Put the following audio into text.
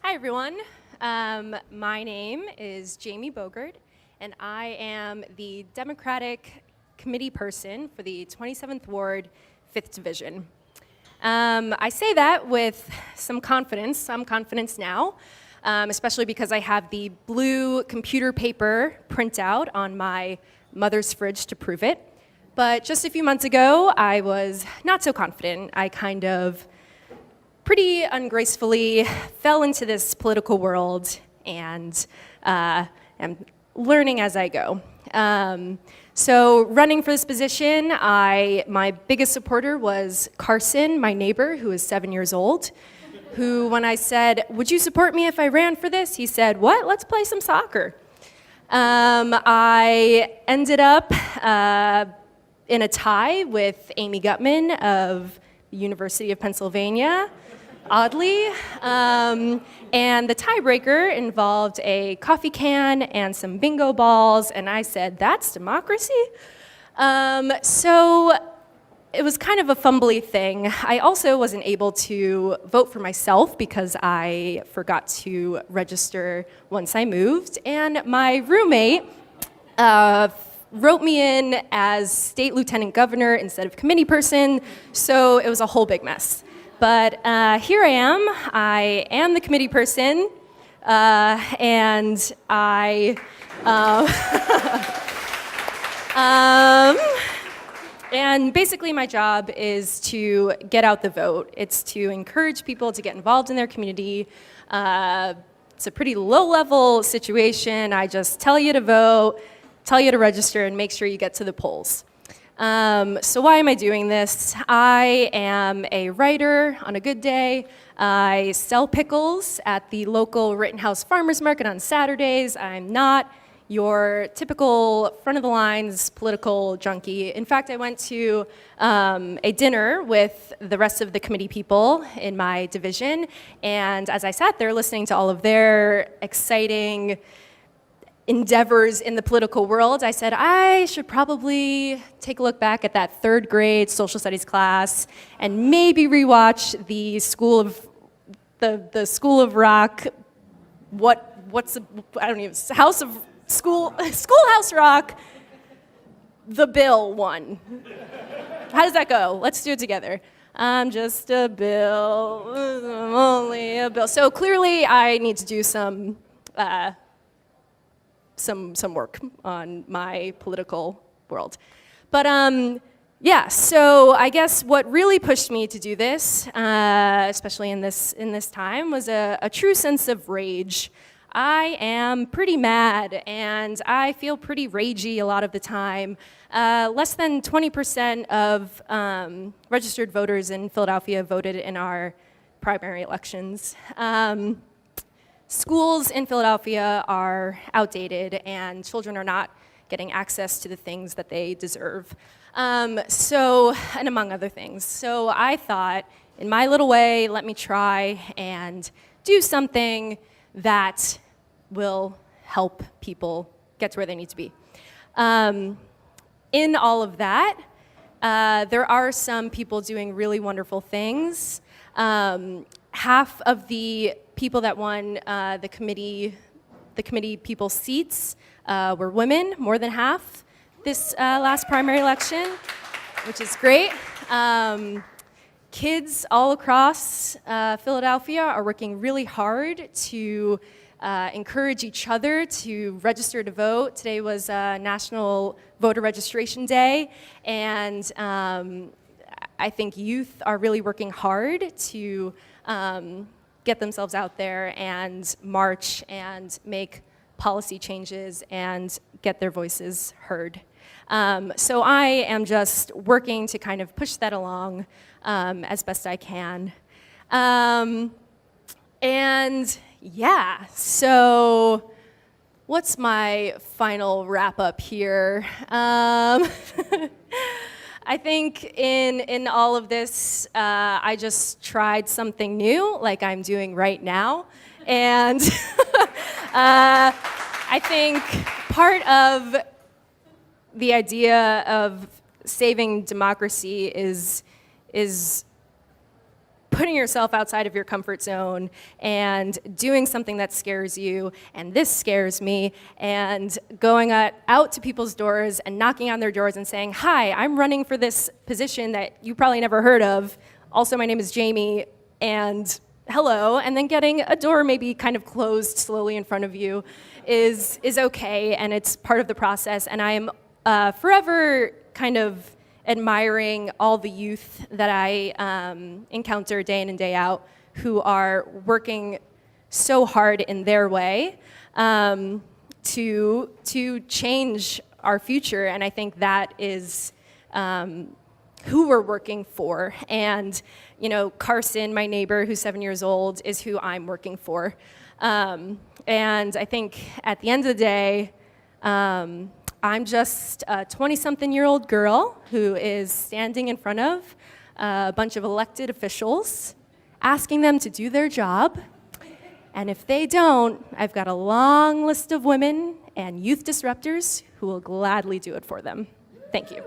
Hi, everyone. My name is Jamie Bogert, and I am the Democratic Committee person for the 27th Ward, 5th Division. I say that with some confidence now, especially because I have the blue computer paper printout on my mother's fridge to prove it. But just a few months ago, I was not so confident. I kind of pretty ungracefully fell into this political world and am learning as I go. So running for this position, my biggest supporter was Carson, my neighbor, who is 7 years old, who, when I said, "Would you support me if I ran for this?" he said, "What? Let's play some soccer." I ended up in a tie with Amy Gutman of the University of Pennsylvania, oddly, and the tiebreaker involved a coffee can and some bingo balls, and I said, "That's democracy?" So it was kind of a fumbly thing. I also wasn't able to vote for myself because I forgot to register once I moved, and my roommate wrote me in as state lieutenant governor instead of committee person, so it was a whole big mess. But here I am the committee person, and and basically my job is to get out the vote. It's to encourage people to get involved in their community. It's a pretty low-level situation. I just tell you to vote, tell you to register, and make sure you get to the polls. So why am I doing this? I am a writer on a good day. I sell pickles at the local Rittenhouse Farmers Market on Saturdays. I'm not your typical front-of-the-lines political junkie. In fact, I went to a dinner with the rest of the committee people in my division, and as I sat there listening to all of their exciting endeavors in the political world, I said, I should probably take a look back at that third grade social studies class and maybe rewatch the School of Rock, Schoolhouse Rock, the Bill one. How does that go? Let's do it together. I'm just a bill, I'm only a bill. So clearly I need to do some work on my political world. But yeah, so I guess what really pushed me to do this, especially in this time, was a true sense of rage. I am pretty mad, and I feel pretty ragey a lot of the time. Less than 20% of registered voters in Philadelphia voted in our primary elections. Schools in Philadelphia are outdated, and children are not getting access to the things that they deserve. And among other things. So I thought, in my little way, let me try and do something that will help people get to where they need to be. In all of that, there are some people doing really wonderful things. Half of the people that won the committee people's seats were women, more than half this last primary election, which is great. Kids all across Philadelphia are working really hard to encourage each other to register to vote. Today was National Voter Registration Day, and I think youth are really working hard to get themselves out there and march and make policy changes and get their voices heard. So I am just working to kind of push that along as best I can. And yeah, so what's my final wrap up here? I think in all of this, I just tried something new, like I'm doing right now. And I think part of the idea of saving democracy is putting yourself outside of your comfort zone and doing something that scares you, and this scares me, and going out to people's doors and knocking on their doors and saying, hi, I'm running for this position that you probably never heard of. Also, my name is Jamie, and hello, and then getting a door maybe kind of closed slowly in front of you is okay, and it's part of the process. And I am forever kind of admiring all the youth that I encounter day in and day out who are working so hard in their way to change our future. And I think that is who we're working for. And Carson, my neighbor, who's 7 years old, is who I'm working for. And I think at the end of the day, I'm just a 20-something-year-old girl who is standing in front of a bunch of elected officials, asking them to do their job. And if they don't, I've got a long list of women and youth disruptors who will gladly do it for them. Thank you.